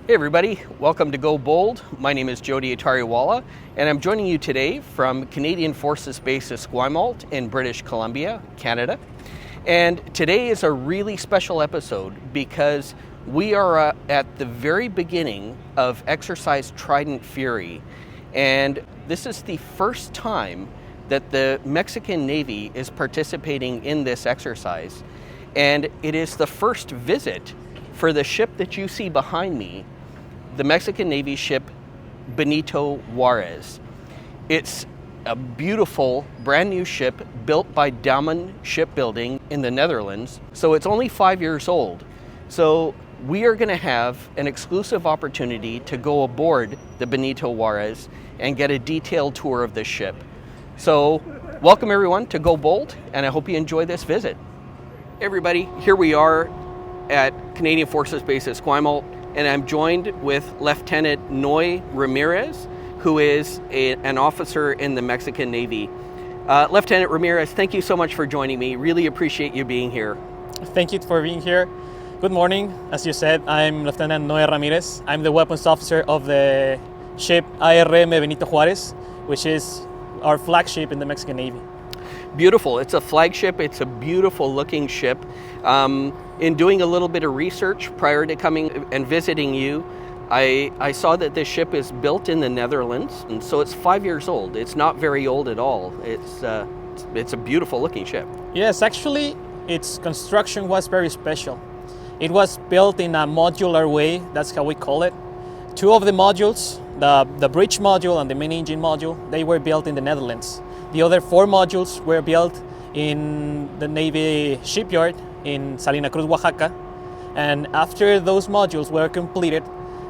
Hey everybody, welcome to Go Bold. My name is Joetey Attariwala, and I'm joining you today from Canadian Forces Base Esquimalt in British Columbia, Canada. And today is a really special episode because we are at the very beginning of Exercise Trident Fury, and this is the first time that the Mexican Navy is participating in this exercise, and it is the first visit for the ship that you see behind me, the Mexican Navy ship Benito Juarez. It's a beautiful brand new ship built by Damen Shipbuilding in the Netherlands. So it's only 5 years old. So we are going to have an exclusive opportunity to go aboard the Benito Juarez and get a detailed tour of the ship. So welcome everyone to Go Bold, and I hope you enjoy this visit. Hey everybody, here we are at Canadian Forces Base Esquimalt, and I'm joined with Lieutenant Noé Ramirez, who is an officer in the Mexican Navy. Lieutenant Ramirez, thank you so much for joining me. Really appreciate you being here. Thank you for being here. Good morning. As you said, I'm Lieutenant Noé Ramirez. I'm the weapons officer of the ship ARM Benito Juárez, which is our flagship in the Mexican Navy. Beautiful. It's a flagship. It's a beautiful looking ship. In doing a little bit of research prior to coming and visiting you, I saw that this ship is built in the Netherlands, and so it's 5 years old. It's not very old at all. It's a beautiful looking ship. Yes, actually, its construction was very special. It was built in a modular way. That's how we call it. Two of the modules, the bridge module and the main engine module, they were built in the Netherlands. The other 4 modules were built in the Navy shipyard in Salina Cruz, Oaxaca. And after those modules were completed,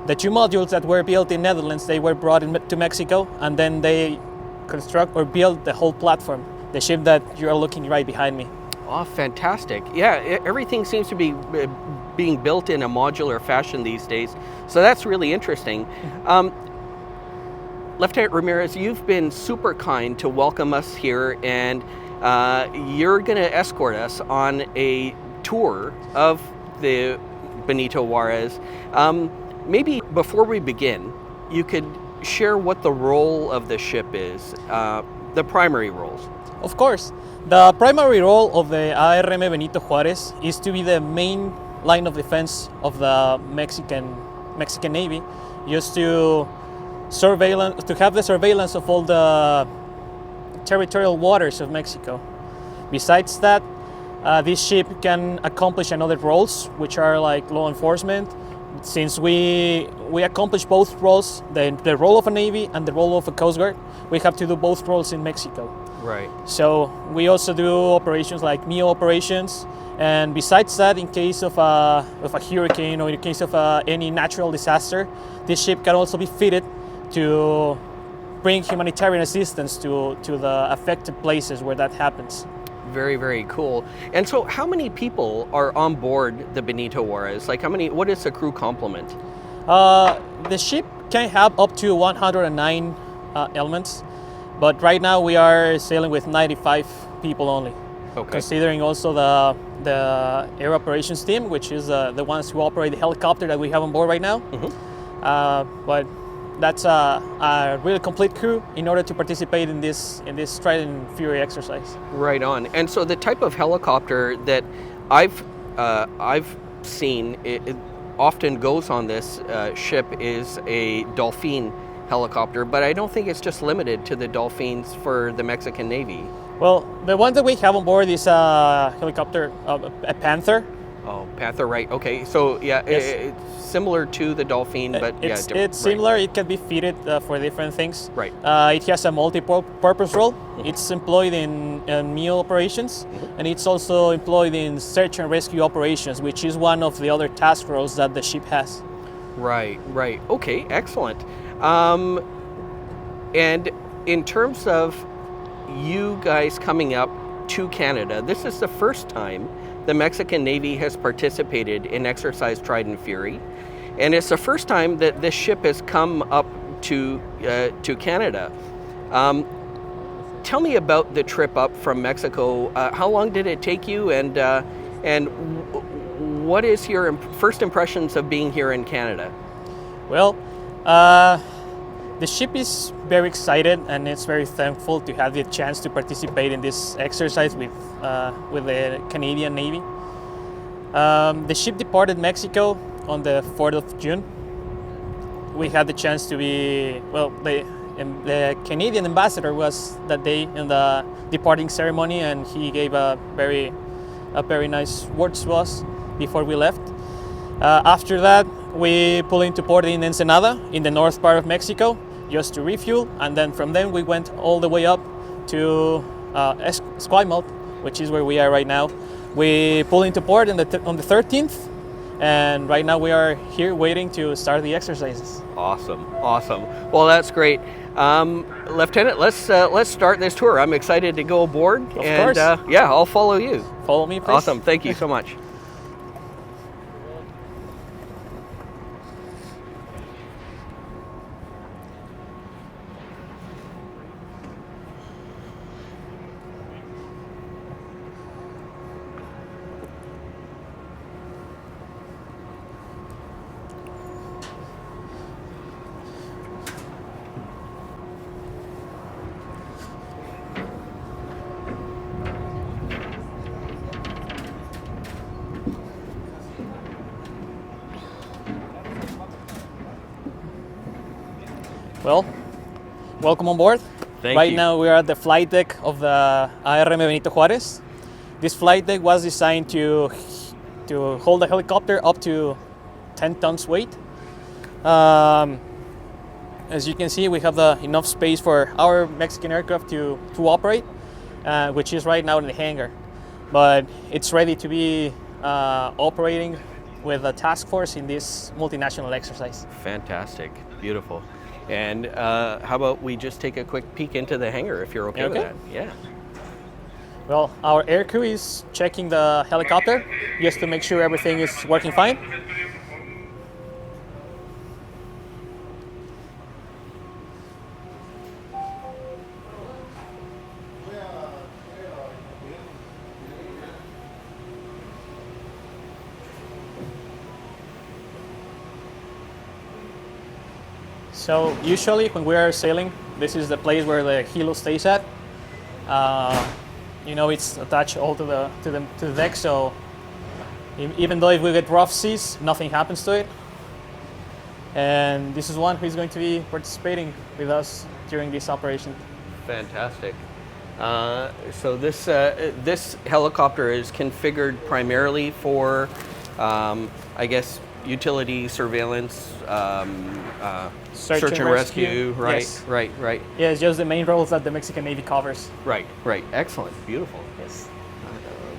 the 2 modules that were built in Netherlands, they were brought to Mexico, and then they construct or build the whole platform, the ship that you're looking right behind me. Oh, fantastic. Yeah, everything seems to be being built in a modular fashion these days. So that's really interesting. Lieutenant Ramirez, you've been super kind to welcome us here, and you're going to escort us on a tour of the Benito Juarez. Maybe before we begin, you could share what the role of the ship is, the primary roles. Of course. The primary role of the ARM Benito Juárez is to be the main line of defense of the Mexican Navy, just to have the surveillance of all the territorial waters of Mexico. Besides that, this ship can accomplish another roles, which are like law enforcement. Since we accomplish both roles, the role of a Navy and the role of a Coast Guard, we have to do both roles in Mexico. Right. So we also do operations like MEO operations, and besides that, in case of a hurricane or in case of any natural disaster, this ship can also be fitted to bring humanitarian assistance to the affected places where that happens. Very, very cool. And so how many people are on board the Benito Juarez? Like what is the crew complement? The ship can have up to 109 elements, but right now we are sailing with 95 people only. Okay. Considering also the air operations team, which is the ones who operate the helicopter that we have on board right now. Mm-hmm. But that's a really complete crew in order to participate in this Trident Fury exercise. Right on. And so the type of helicopter that I've seen it often goes on this ship is a Dolphin helicopter, but I don't think it's just limited to the Dolphins for the Mexican Navy. Well, the one that we have on board is a helicopter, a Panther. Oh, Panther, right. Okay, so yeah, yes. It's similar to the Dolphin, but it's right. similar. It can be fitted for different things. Right. It has a multi-purpose role. Mm-hmm. It's employed in MEO operations, mm-hmm. and it's also employed in search and rescue operations, which is one of the other task roles that the ship has. Right, right. Okay, excellent. And in terms of you guys coming up to Canada, this is the first time the Mexican Navy has participated in Exercise Trident Fury, and it's the first time that this ship has come up to Canada. Tell me about the trip up from Mexico. How long did it take you, and what is your first impressions of being here in Canada? Well, the ship is very excited and it's very thankful to have the chance to participate in this exercise with the Canadian Navy. The ship departed Mexico on the 4th of June. We had the chance to be, well, the Canadian ambassador was that day in the departing ceremony, and he gave a very nice words to us before we left. After that, we pulled into port in Ensenada in the north part of Mexico just to refuel, and then from then we went all the way up to Esquimalt, which is where we are right now. We pulled into port on the 13th, and right now we are here waiting to start the exercises. Awesome. Well, that's great. Lieutenant, let's start this tour. I'm excited to go aboard. Of course. Yeah, I'll follow you. Follow me, please. Awesome. Thank you so much. Well, welcome on board. Thank right you. now we are at the flight deck of the ARM Benito Juárez. This flight deck was designed to hold the helicopter up to 10 tons weight. As you can see, we have enough space for our Mexican aircraft to operate, which is right now in the hangar. But it's ready to be operating with a task force in this multinational exercise. Fantastic. Beautiful. And how about we just take a quick peek into the hangar if you're okay with that? Yeah. Well, our air crew is checking the helicopter just to make sure everything is working fine. So usually when we are sailing, this is the place where the helo stays at. You know, it's attached all to the deck, so even though if we get rough seas, nothing happens to it. And this is one who is going to be participating with us during this operation. Fantastic. So this helicopter is configured primarily for, I guess, utility surveillance, search and rescue. Right, yes. right. Yeah, it's just the main roles that the Mexican Navy covers. Right. Excellent. Beautiful. Yes.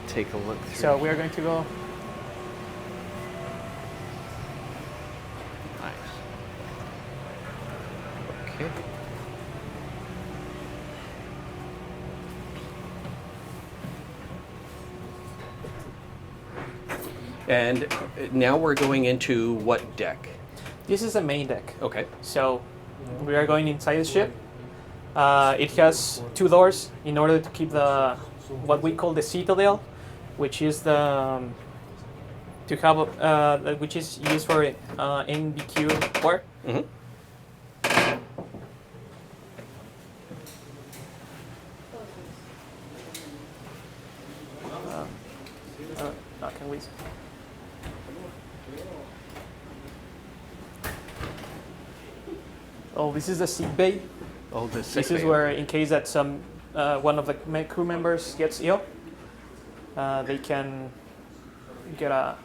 Take a look through. So we are going to go. Nice. Okay. And now we're going into what deck? This is the main deck. Okay. So we are going inside the ship. It has two doors in order to keep what we call the citadel, which is which is used for NBQ work. Mm-hmm. Can we? Oh, this is the sick bay. Oh, the sick This is bay. where, in case that one of the crew members gets ill, they can get a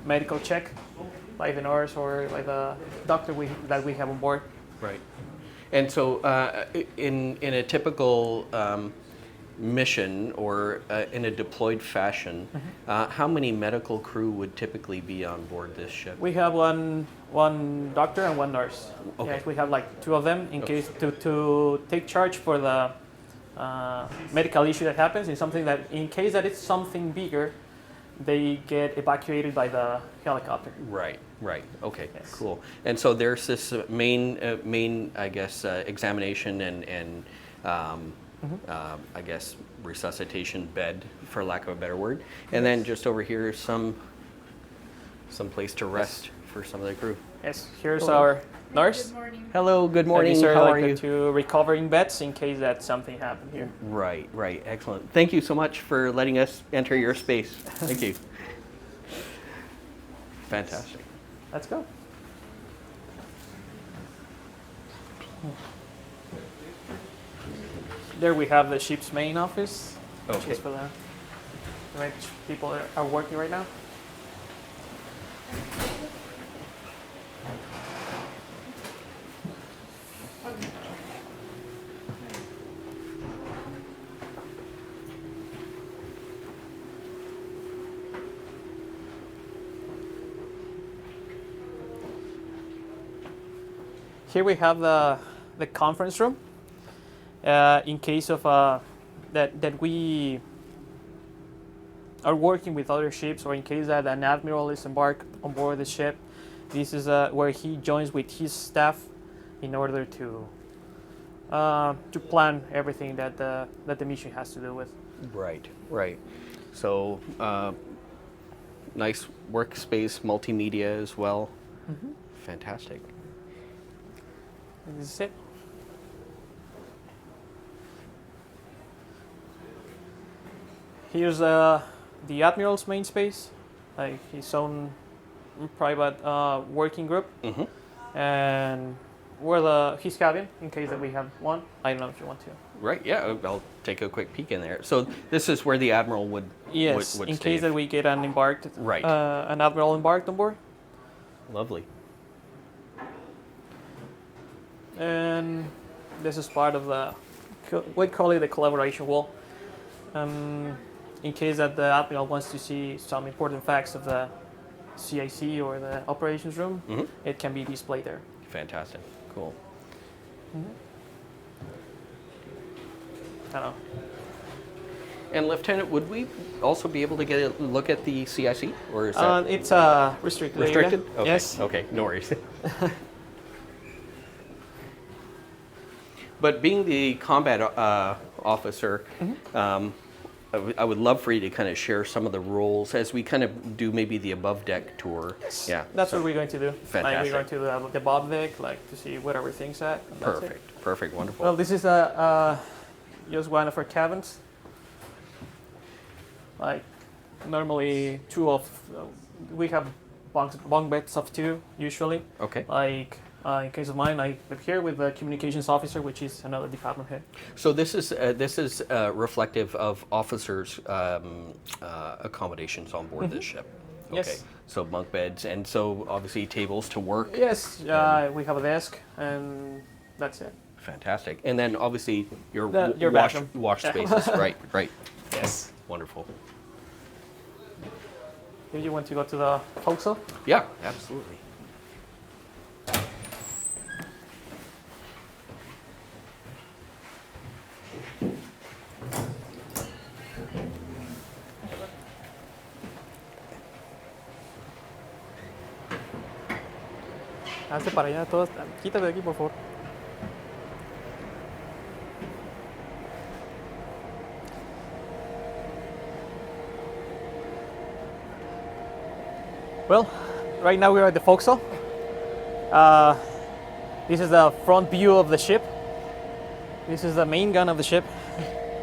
medical check by the nurse or by the doctor that we have on board. Right. And so, in a typical mission or in a deployed fashion, how many medical crew would typically be on board this ship? We have one doctor and one nurse. Okay. Yes, we have like two of them in case to take charge for the medical issue that happens. In something that, in case that it's something bigger, they get evacuated by the helicopter. Right. Okay. Yes. Cool. And so there's this main, I guess, examination and I guess resuscitation bed, for lack of a better word. And then just over here is some place to rest for some of the crew. Yes, here's Hello. our nurse. Good morning. Hello, good morning. These are How like are the you? two recovering beds in case that something happened here. Right, right. Excellent. Thank you so much for letting us enter your space. Thank you. Fantastic. Let's go. There we have the ship's main office, which Okay. is for the which people are working right now. Here we have the conference room. In case of that we are working with other ships, or in case that an admiral is embarked on board the ship, this is where he joins with his staff in order to plan everything that the mission has to do with. Right, right. So, nice workspace, multimedia as well. Fantastic. This is it. Here's the admiral's main space, like his own private working group, and where his cabin in case that we have one. I don't know if you want to. Right, yeah, I'll take a quick peek in there. So this is where the admiral would Yes, would in stay. case that we get an embarked, Right. an admiral embarked on board. Lovely. And this is part of we call it the collaboration wall. In case that the admiral wants to see some important facts of the CIC or the operations room, it can be displayed there. Fantastic. Cool. I don't know. And Lieutenant, would we also be able to get a look at the CIC, or is that It's restricted. area. restricted? Okay. Yes. Okay, no worries. But being the combat officer, I would love for you to kind of share some of the roles as we kind of do maybe the above deck tour. Yeah, That's what we're going to do. Like Fantastic. we're going to the above deck, like to see where everything's at. And that's it. perfect, perfect, wonderful. Well, this is just one of our cabins. Like normally we have bunk beds of two usually. Okay. Like in case of mine, I live here with the communications officer, which is another department head. So this is reflective of officers' accommodations on board this ship. Okay. Yes. So bunk beds, and so obviously tables to work. Yes, we have a desk, and that's it. Fantastic. And then obviously your Your bathroom. wash spaces. Right, right. Yes. Wonderful. If you want to go to the forecastle. Yeah, absolutely. Hazte para allá, todos. Quítate de aquí, por favor. Well, right now we're at the forecastle. This is the front view of the ship. This is the main gun of the ship.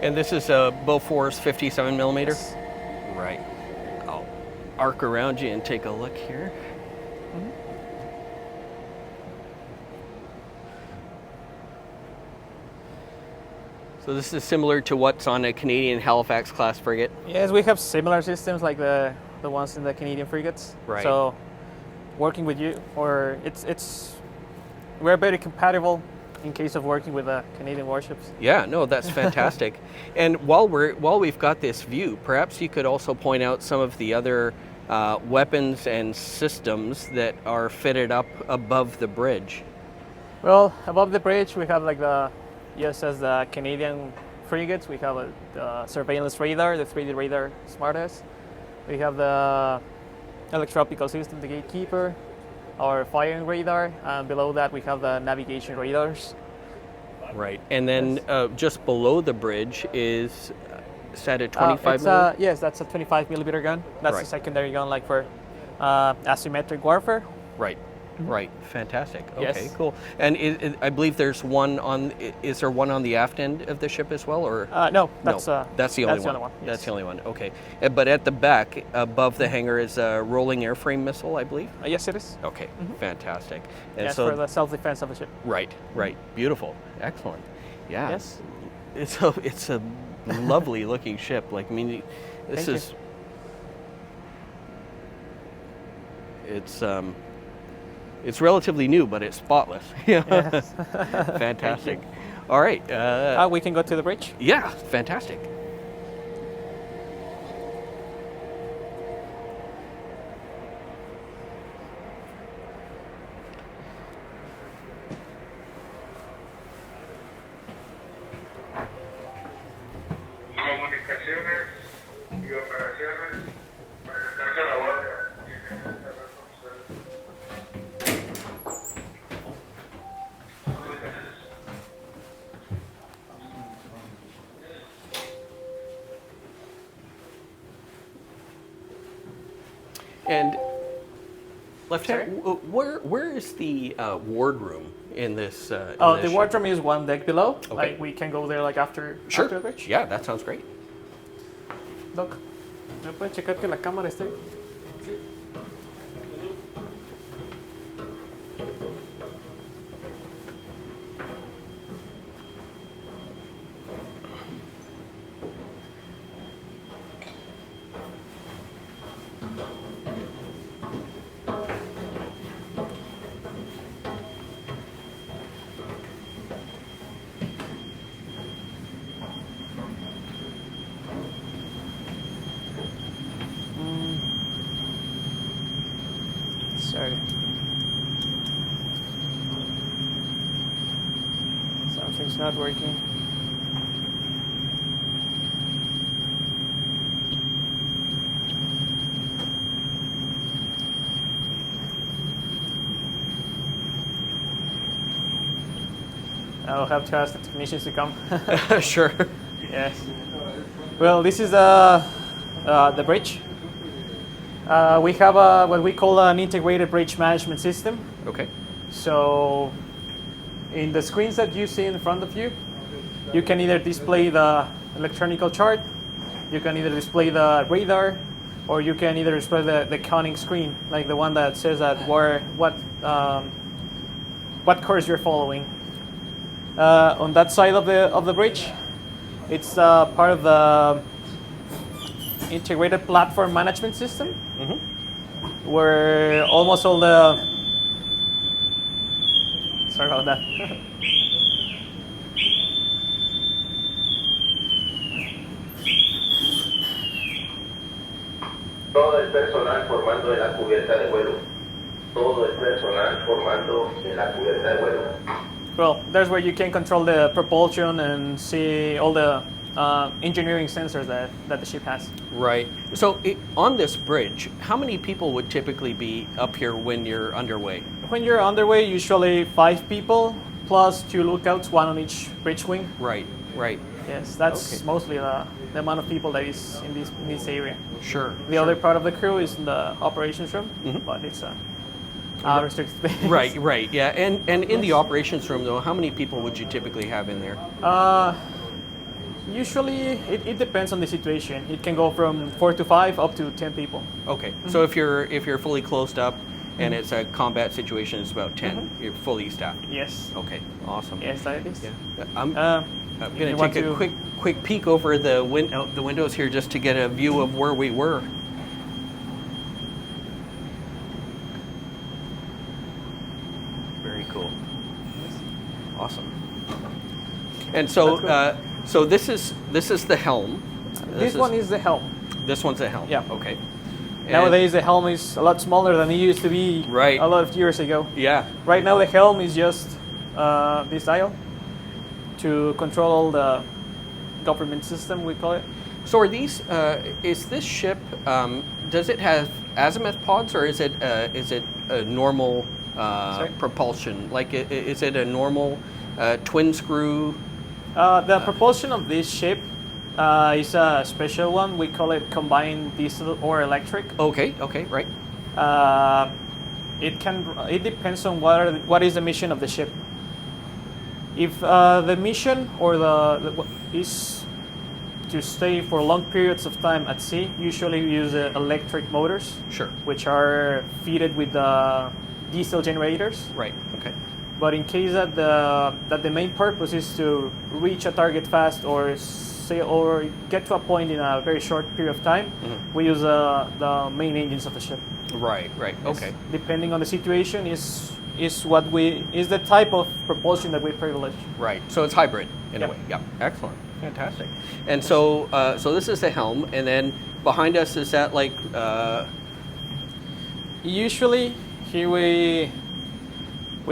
And this is a Bofors 57 millimeter. Yes. Right. I'll arc around you and take a look here. So this is similar to what's on a Canadian Halifax class frigate. Yes, we have similar systems like the ones in the Canadian frigates. Right. So working with you, or we're very compatible in case of working with the Canadian warships. Yeah, no, that's fantastic. And while we've got this view, perhaps you could also point out some of the other weapons and systems that are fitted up above the bridge. Well, above the bridge we have like the Canadian frigates. We have the surveillance radar, the 3D radar SmartS. We have the electro-optical system, the Gatekeeper, our firing radar, and below that we have the navigation radars. Right. And then just below the bridge is set at 25 millimeter? Yes, that's a 25 millimeter gun. That's Right. a secondary gun, like for asymmetric warfare. Right. Right. Fantastic. Okay. Yes. Cool. And I believe there's one on. Is there one on the aft end of the ship as well, or No, that's that's the only one. yes. That's the only one. Okay. But at the back, above the hangar, is a rolling airframe missile, I believe. Yes, it is. Okay. Fantastic. And Yes, for the self-defense of the ship. Right. Right. Beautiful. Excellent. Yeah. Yes. It's a lovely looking ship. Like, I mean, this Thank is. It's relatively new, but it's spotless. Yeah. Yes. Fantastic. All right. We can go to the bridge. Yeah. Fantastic. Comunicaciones y operaciones para estarse a la guardia. And Lieutenant, where is the wardroom in this? In The this wardroom is one deck below. Okay. Like we can go there like after Sure. after the bridge. Yeah, that sounds great. Doc, ¿me puede checar que la cámara esté? Sorry. Something's not working. I'll have to ask the technicians to come. Sure. Yes. Well, this is the bridge. We have what we call an integrated bridge management system. Okay. So in the screens that you see in front of you, you can either display the electronic chart, you can either display the radar, or you can either display the counting screen, like the one that says that what course you're following. On that side of the bridge, it's part of the integrated platform management system, where almost all the sorry about that. Todo el personal formando en la cubierta de vuelo. Todo el personal formando en la cubierta de vuelo. Well, there's where you can control the propulsion and see all the engineering sensors that the ship has. Right. So on this bridge, how many people would typically be up here when you're underway? When you're underway, usually 5 people plus 2 lookouts, 1 on each bridge wing. Right. Right. Yes, that's Okay. mostly the amount of people that is in this area. Sure. The other part of the crew is in the operations room, but it's a restricted space. Right. Right. Yeah. And in the operations room though, how many people would you typically have in there? Usually, it depends on the situation. It can go from 4 to 5 up to 10 people. Okay. So if you're fully closed up and it's a combat situation, it's about 10. You're fully staffed. Yes. Okay. Awesome. Yes, that is. Yeah. I'm You going want to take a to- quick peek over the the windows here just to get a view of where we were. Very cool. Awesome. And so so this is the helm. This one is the helm. This one's the helm. Yeah. Okay. And- Nowadays, the helm is a lot smaller than it used to be Right. a lot of years ago. Yeah. Right now, the helm is just this dial to control all the government system, we call it. So are these? Is this ship? Does it have azimuth pods, or is it a normal propulsion? Like, is it a normal twin screw? The propulsion of this ship is a special one. We call it combined diesel or electric. Okay. Okay. Right. It depends on what is the mission of the ship. If the mission or is to stay for long periods of time at sea, usually we use electric motors, Sure. which are fitted with diesel generators. Right. Okay. But in case that the main purpose is to reach a target fast or get to a point in a very short period of time, we use the main engines of the ship. Right. Right. Okay. Depending on the situation, is the type of propulsion that we privilege. Right. So it's hybrid in a way. Yeah. Excellent. Fantastic. And so so this is the helm, and then behind us is that like. Usually here we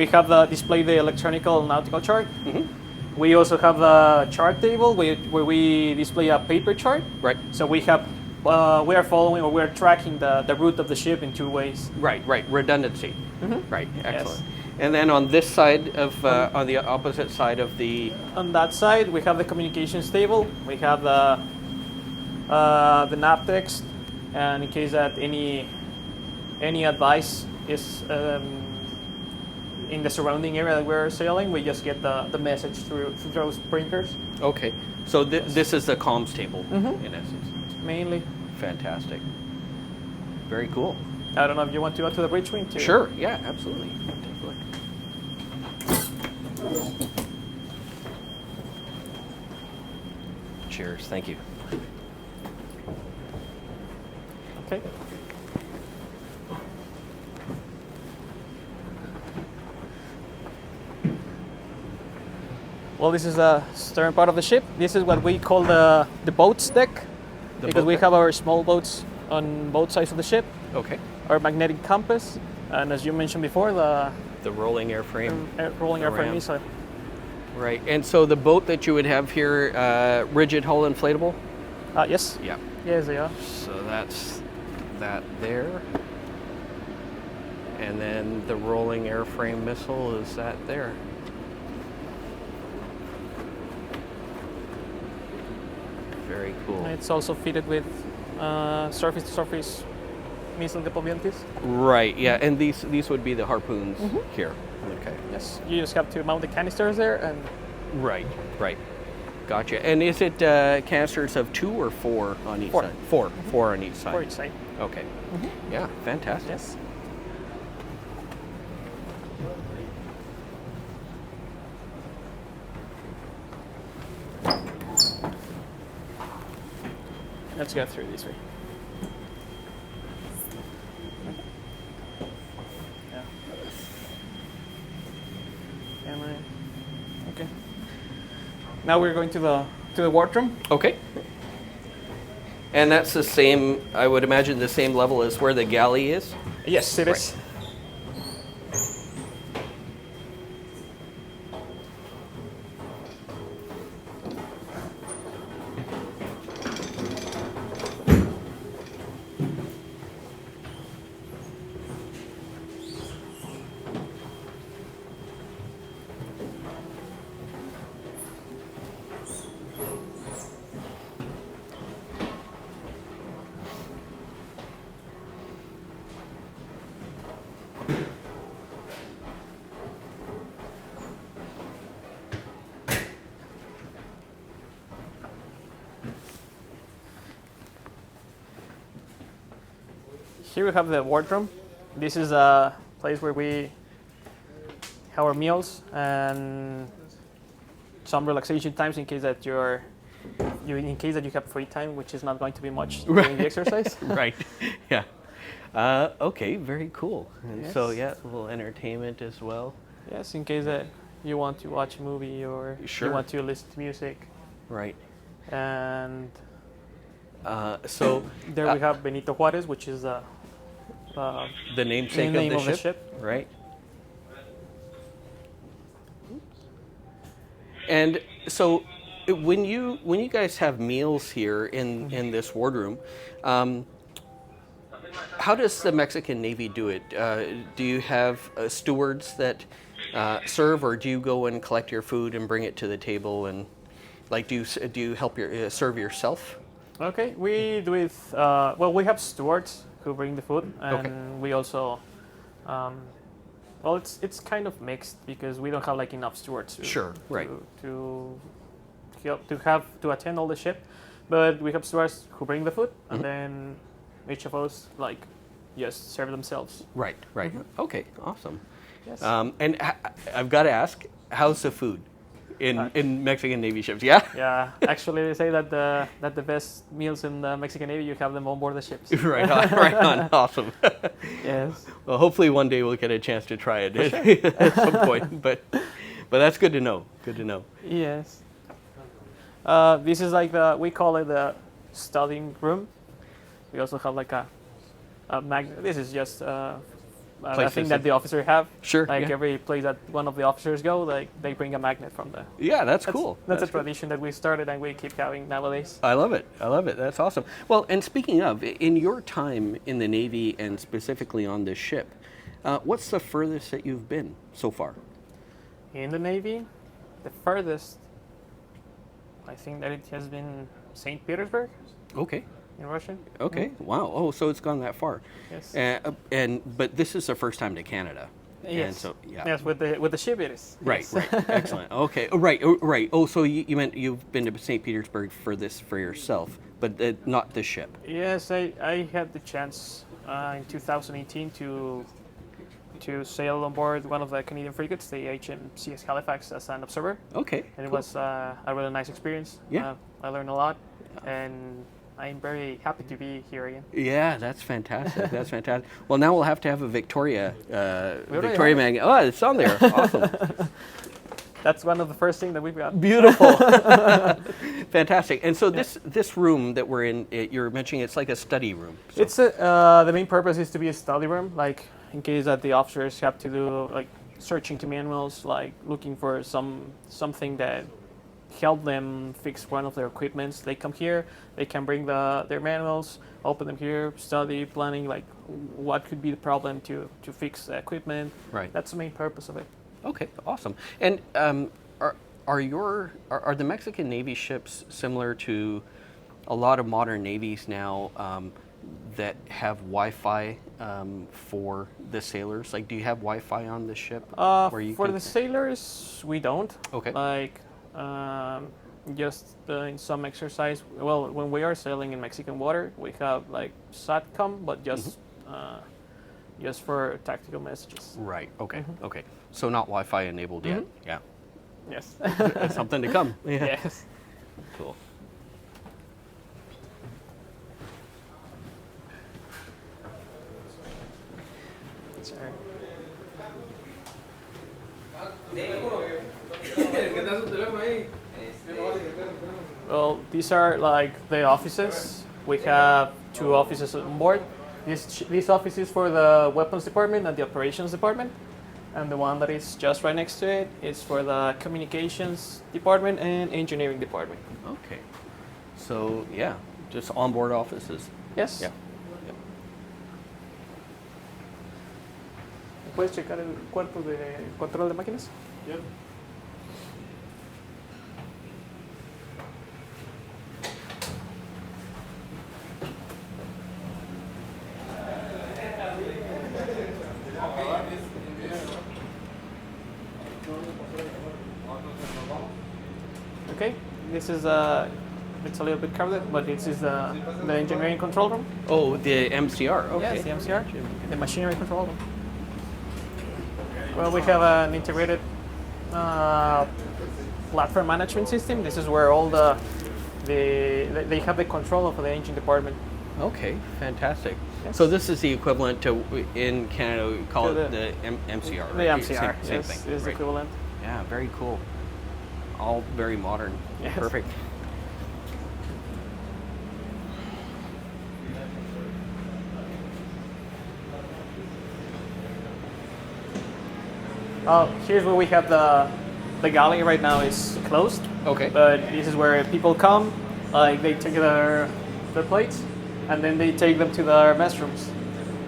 have displayed the electronical nautical chart. We also have a chart table where we display a paper chart. Right. So we are following or we are tracking the route of the ship in two ways. Right. Right. Redundancy. Right. Excellent. Yes. And then on this side of on the opposite side of the. On that side, we have the communications table. We have the nav text, and in case that any advice is in the surrounding area that we're sailing, we just get the message through those printers. Okay. So this is the comms table in essence. Mainly. Fantastic. Very cool. I don't know if you want to go to the bridge wing too. Sure. Yeah. Absolutely. Take a look. Cheers. Thank you. Okay. Well, this is the stern part of the ship. This is what we call the boat's deck, because we have our small boats on both sides of the ship. Okay. Our magnetic compass, and as you mentioned before, the rolling airframe. rolling airframe missile. Right. And so the boat that you would have here, rigid hull inflatable? Yes. Yeah. Yes, they are. So that's that there. And then the rolling airframe missile is that there. Very cool. It's also fitted with surface-to-surface missile deployantes. Right, yeah, and these would be the harpoons here. Okay. Yes, you just have to mount the canisters there and. Right, right. Gotcha. And is it canisters of 2 or 4 on each side? 4. 4 on each side. 4 each side. Okay. Yeah, fantastic. Yes. Let's go through this way. Yeah. Camera. Okay. Now we're going to the wardroom. Okay. And that's the same, I would imagine, the same level as where the galley is? Yes, it is. Here we have the wardroom. This is a place where we have our meals and some relaxation times in case that you have free time, which is not going to be much during the exercise. Right. Yeah. Okay. Very cool. And Yes. so yeah, a little entertainment as well. Yes, in case that you want to watch a movie or Sure. you want to listen to music. Right. And So there we have Benito Juárez, which is the namesake name of of the the ship, ship. right? And so when you guys have meals here in this wardroom, how does the Mexican Navy do it? Do you have stewards that serve, or do you go and collect your food and bring it to the table, and like do you help serve yourself? Okay, we do it. Well, we have stewards who bring the food, and Okay. we also Well, it's kind of mixed because we don't have like enough stewards to Sure, right. to to attend all the ship, but we have stewards who bring the food, and then each of us like just serve themselves. Right, right. Okay, awesome. Yes. And I've got to ask, how's the food in Mexican Navy ships? Yeah. Yeah, actually, they say that the best meals in the Mexican Navy, you have them on board the ships. Right on, right on. Awesome. Yes. Well, hopefully one day we'll get a chance to try it at some point. But that's good to know. Good to know. Yes. This is like we call it the studying room. We also have like a magnet. This is just a thing that the officers have. Sure. Like yeah. every place that one of the officers go, like they bring a magnet from the. Yeah, that's cool. That's a cool. tradition that we started and we keep having nowadays. I love it. I love it. That's awesome. Well, and speaking of, in your time in the Navy and specifically on this ship, what's the furthest that you've been so far? In the Navy, the furthest, I think that it has been St. Petersburg Okay. in Russia. Okay. Wow. Oh, so it's gone that far. Yes. But this is the first time to Canada. And Yes. so yeah. Yes, with the ship it is. Right. Yes. Right. Excellent. Okay. Oh, right. Oh, right. Oh, so you meant you've been to St. Petersburg for this for yourself, but not the ship. Yes, I had the chance in 2018 to sail on board one of the Canadian frigates, the HMCS Halifax, as an observer, Okay. and it cool. was a really nice experience. Yeah. I learned a lot, and I'm very happy to be here again. Yeah, that's fantastic. That's fantastic. Well, now we'll have to have a Victoria already Victoria have magnet. Oh, it's on there. Awesome. That's one of the first things that we've got. Beautiful. Fantastic. And so this room that we're in, you're mentioning it's like a study room. So. It's the main purpose is to be a study room, like in case that the officers have to do like searching to manuals, like looking for something that help them fix one of their equipments. They come here, they can bring their manuals, open them here, study, planning like what could be the problem to fix the equipment. Right. That's the main purpose of it. Okay, awesome. And are the Mexican Navy ships similar to a lot of modern navies now that have Wi-Fi for the sailors? Like, do you have Wi-Fi on the ship? For the sailors, we don't. Okay. Like just in some exercise. Well, when we are sailing in Mexican water, we have like SATCOM, but just for tactical messages. Right. Okay. Okay. So not Wi-Fi enabled yet. Yeah. Yes. That's something to come. Yeah. Yes. Cool. Sorry. Well, these are like the offices. We have 2 offices on board. This office is for the weapons department and the operations department. And the one that is just right next to it is for the communications department and engineering department. Okay. So yeah, just onboard offices. Yes. Yeah. ¿Puedes checar el cuarto de control de máquinas? Yep. Okay, this is it's a little bit crowded, but this is the engineering control room. Oh, the MCR. Okay. Yes, the MCR, the machinery control room. Well, we have an integrated platform management system. This is where all they have the control of the engine department. Okay, fantastic. Yes. So this is the equivalent to in Canada we call it the MCR. The Right? MCR, Same yes, thing. is Right. equivalent. Yeah, very cool. All very modern. Yes. Perfect. Here's where we have the galley right now is closed. Okay. But this is where people come, like they take their plates, and then they take them to their mess rooms.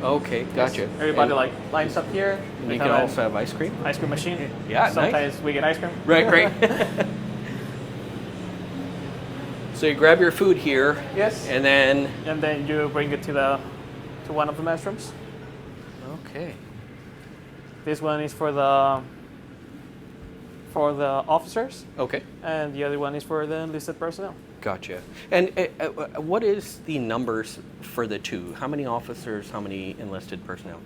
Okay, gotcha. Everybody And like lines up here. you We can have also have ice cream. an ice cream machine. Yeah, nice. Sometimes we get ice cream. Right, right. So you grab your food here. Yes. And then And then you bring it to one of the mess rooms. okay. This one is for the officers, Okay. and the other one is for the enlisted personnel. Gotcha. And what is the numbers for the two? How many officers, how many enlisted personnel?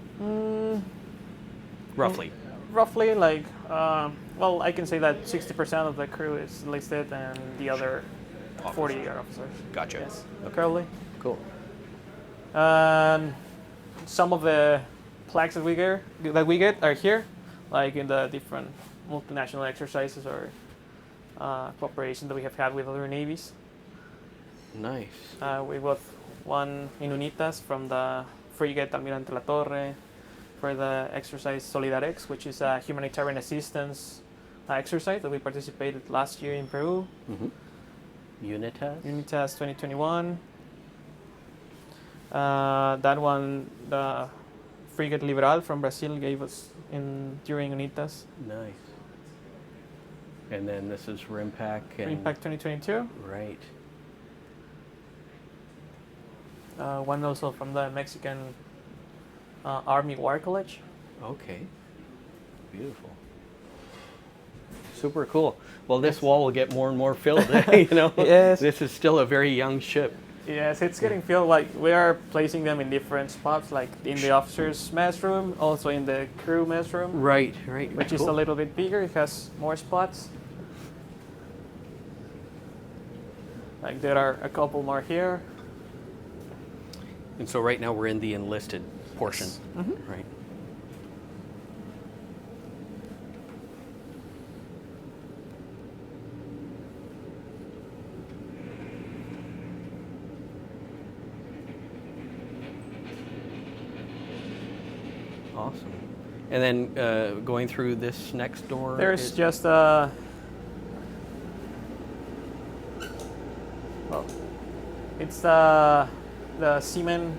Roughly. Roughly, like, well, I can say that 60% of the crew is enlisted, and the other 40 are officers. Gotcha. Yes, Okay. currently. Cool. Some of the plaques that we get are here, like in the different multinational exercises or cooperation that we have had with other navies. Nice. We got one in UNITAS from the frigate Almirante La Torre for the exercise Solidarex, which is a humanitarian assistance exercise that we participated last year in Peru. Unitas? UNITAS 2021. That one, the frigate Liberal from Brazil gave us during UNITAS. Nice. And then this is RIMPAC. And Impact 2022. Right. One also from the Mexican Army War College. Okay. Beautiful. Super cool. Well, this wall will get more and more filled. You know. Yes. This is still a very young ship. Yes, it's getting filled. Like, we are placing them in different spots, like in the officers' mess room, also in the crew mess room, Right. Right. which is a little bit bigger. It has more spots. Like, there are a couple more here. And so right now we're in the enlisted portion. Right. Awesome. And then going through this next door. There's is- just well, it's the seaman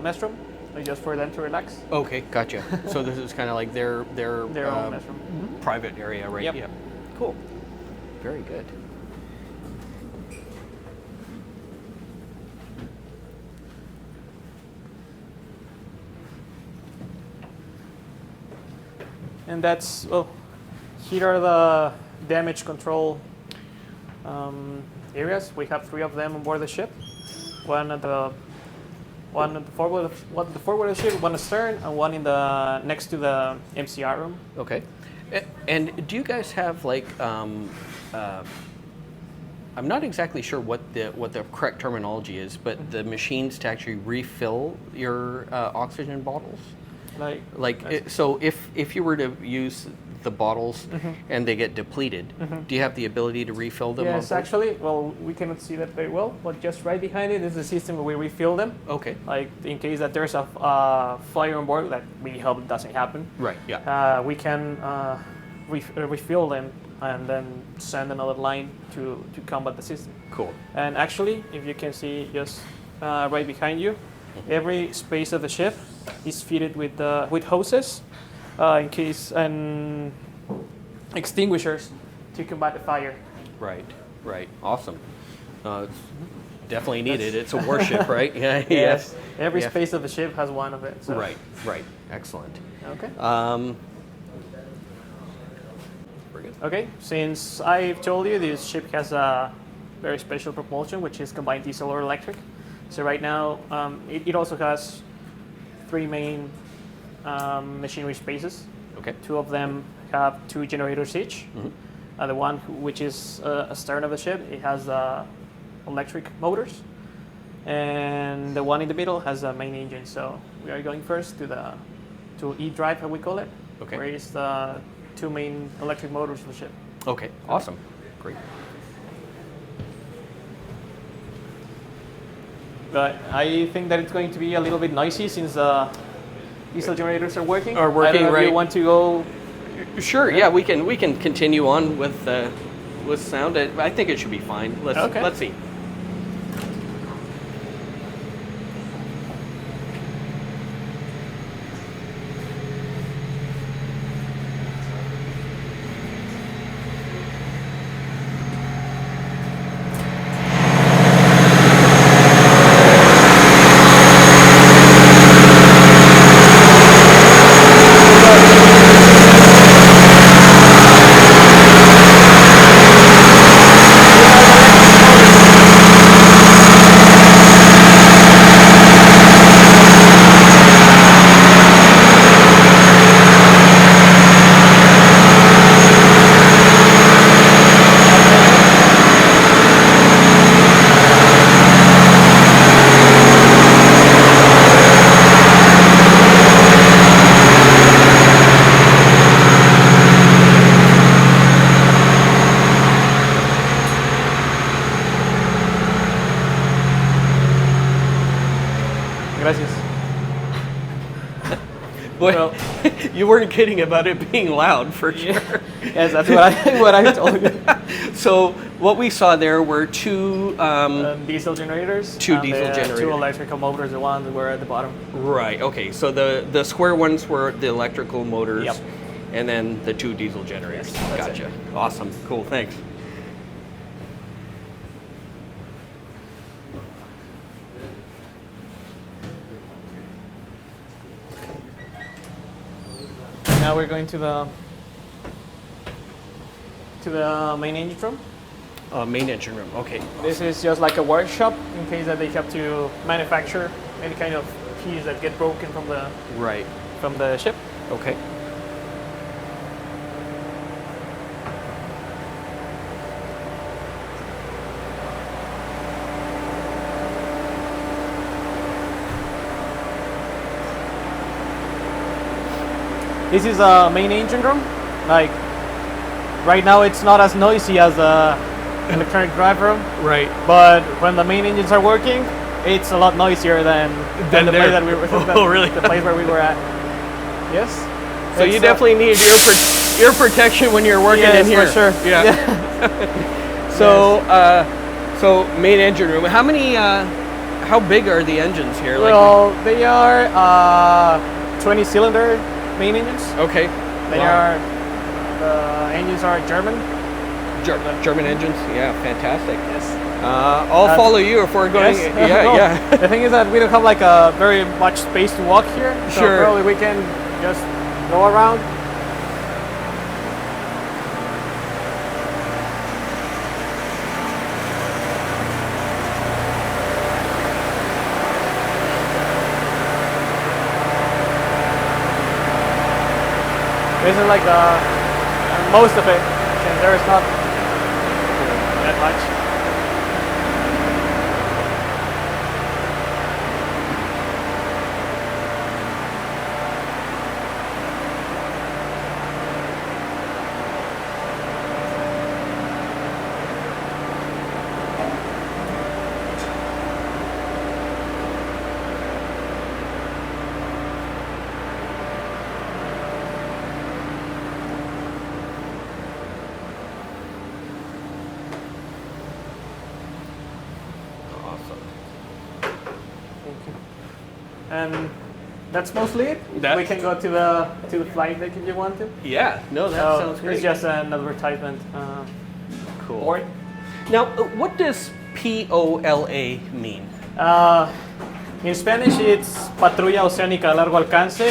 mess room, like just for them to relax. Okay, gotcha. So this is kind of like their Their own mess room. private area, right? Yep. Yeah. Cool. Very good. And that's, well, here are the damage control areas. We have 3 of them on board the ship. One at the forward of the ship, one astern, and one in the next to the MCR room. Okay. And do you guys have like I'm not exactly sure what the correct terminology is, but the machines to actually refill your oxygen bottles? So if you were to use the bottles and they get depleted, do you have the ability to refill them? Yes, actually, well, we cannot see that very well, but just right behind it is the system where we refill them. Okay. Like, in case that there's a fire on board, that we hope doesn't happen. Right. Yeah. We can refill them and then send another line to combat the system. Cool. And actually, if you can see just right behind you, every space of the ship is fitted with hoses, in case, and extinguishers to combat the fire. Right. Right. Awesome. It's definitely needed. It's a warship, right? Yeah. Yes. Every space of the ship has one of it. So. Right. Right. Excellent. Okay. Very good. Okay. Since I've told you, this ship has a very special propulsion, which is combined diesel or electric. So right now, it also has 3 main machinery spaces. Okay. 2 of them have 2 generators each. The one which is astern of the ship, it has electric motors, and the one in the middle has a main engine. So we are going first to E-drive, how we call it, Okay. where is the 2 main electric motors of the ship. Okay. Awesome. Great. But I think that it's going to be a little bit noisy since diesel generators are working. Are working, I don't know if right. you want to go. Sure. Yeah, we can continue on with sound. I think it should be fine. Let's see. Gracias. Well, you weren't kidding about it being loud, for sure. Yes, that's what I told you. So what we saw there were two Diesel generators. Two and diesel the generators. Two electrical motors, the ones that were at the bottom. Right. Okay. So the square ones were the electrical motors, Yep. and then the two diesel generators. Yes, that's Gotcha. Awesome. Cool. Thanks. Now we're going to the main engine room. Main engine room. Okay. This is just like a workshop in case that they have to manufacture any kind of piece that get broken from the Right. ship. Okay. This is a main engine room. Like right now, it's not as noisy as the electronic drive room. Right. But when the main engines are working, it's a lot noisier than the place that we were. Oh, really? The place where we were at. Yes. So you definitely need ear protection when you're working in here. for sure. Yeah. So so main engine room. How many? How big are the engines here? Well, they are 20-cylinder main engines. Okay. The engines are German. German engines. Yeah, fantastic. Yes. I'll follow you if we're going. Yes. Yeah, No, yeah. The thing is that we don't have like a very much space to walk here. So Sure. probably we can just go around. This is like most of it, and there is not that much. And that's mostly it. We can go to the flight deck if you want to. Yeah. No, that sounds great. It's just an advertisement Cool. board. Now, what does POLA mean? In Spanish, it's Patrulla Oceánica a Largo Alcance,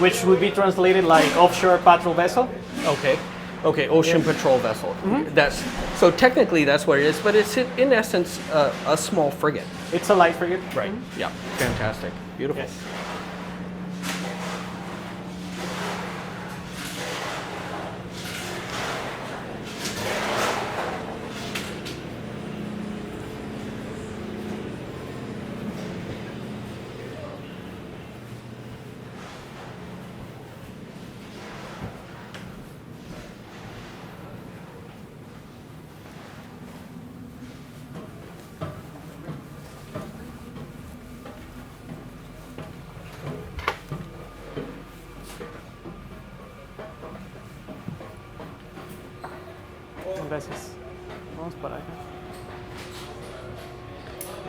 which would be translated like offshore patrol vessel. Okay. Okay, ocean patrol vessel. That's so technically that's what it is, but it's in essence a small frigate. It's a light frigate. Right. Yeah. Fantastic. Beautiful. Yes. Gracias. Vamos para acá.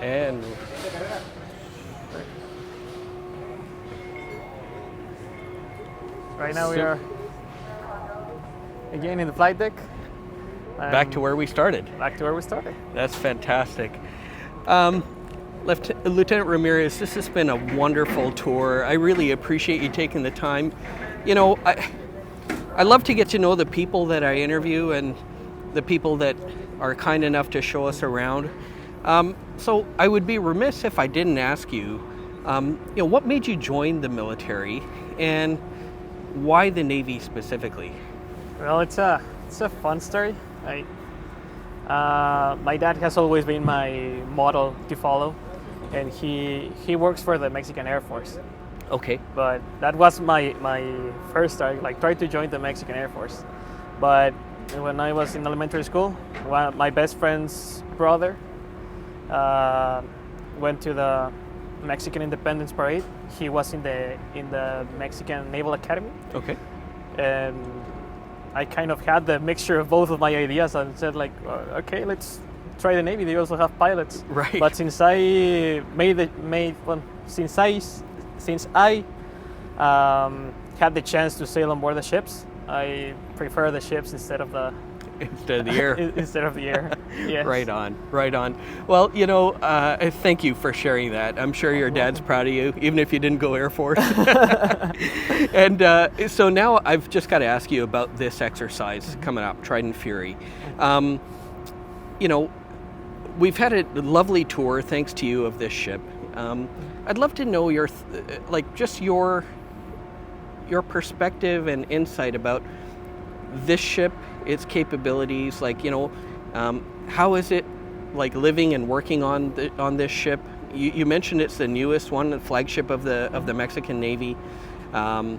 And Right now we are again in the flight deck. back to where we started. Back to where we started. That's fantastic. Lieutenant Ramirez, this has been a wonderful tour. I really appreciate you taking the time. You know, I love to get to know the people that I interview and the people that are kind enough to show us around. So I would be remiss if I didn't ask you, what made you join the military and why the Navy specifically? Well, it's a fun story. My dad has always been my model to follow, and he works for the Mexican Air Force. Okay. But that was my first start, like tried to join the Mexican Air Force. But when I was in elementary school, my best friend's brother went to the Mexican Independence Parade. He was in the Mexican Naval Academy, Okay. and I kind of had the mixture of both of my ideas and said like, okay, let's try the Navy. They also have pilots. Right. But since I had the chance to sail on board the ships, I prefer the ships instead of the air. instead of the air. Yes. Right on, right on. Well, thank you for sharing that. I'm sure your dad's proud of you, even if you didn't go Air Force. And so now I've just got to ask you about this exercise coming up, Trident Fury. We've had a lovely tour, thanks to you, of this ship. I'd love to know your perspective and insight about this ship, its capabilities. How is it like living and working on this ship? You mentioned it's the newest one, the flagship of the Mexican Navy. And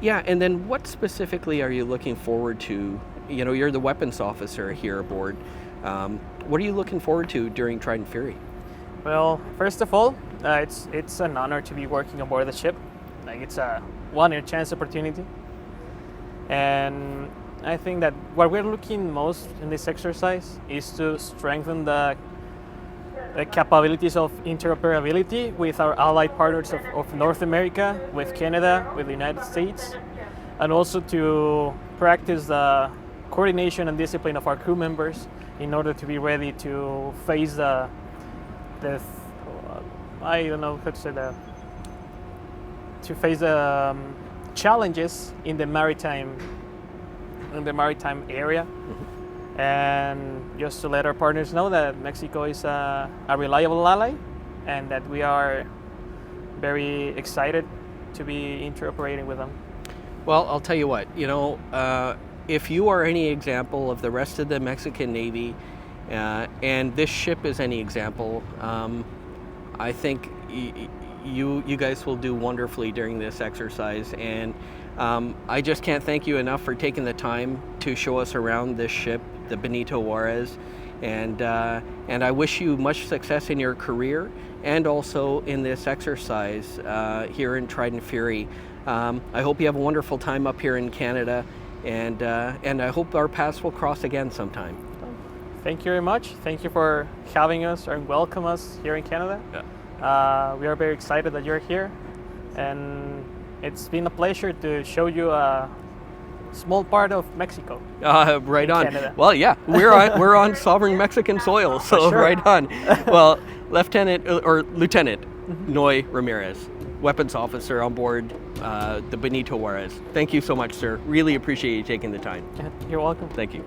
then what specifically are you looking forward to? You're the weapons officer here aboard. What are you looking forward to during Trident Fury? Well, first of all, it's an honor to be working aboard the ship. It's a one-in-a-chance opportunity. And I think that what we're looking most in this exercise is to strengthen the capabilities of interoperability with our allied partners of North America, with Canada, with the United States, and also to practice the coordination and discipline of our crew members in order to be ready to face the challenges in the maritime area. Mm-hmm. And just to let our partners know that Mexico is a reliable ally, and that we are very excited to be interoperating with them. Well, I'll tell you what, if you are any example of the rest of the Mexican Navy, and this ship is any example, I think you guys will do wonderfully during this exercise. And I just can't thank you enough for taking the time to show us around this ship, the Benito Juarez. And I wish you much success in your career and also in this exercise here in Trident Fury. I hope you have a wonderful time up here in Canada, and I hope our paths will cross again sometime. Thank you very much. Thank you for having us and welcome us here in Canada. Yeah. We are very excited that you're here, and it's been a pleasure to show you a small part of Mexico. Right on. Canada. Well, yeah, we're on sovereign Mexican soil, so sure. Right on. Well, Lieutenant Noy Ramirez, weapons officer on board the Benito Juarez. Thank you so much, sir. Really appreciate you taking the time. You're welcome. Thank you.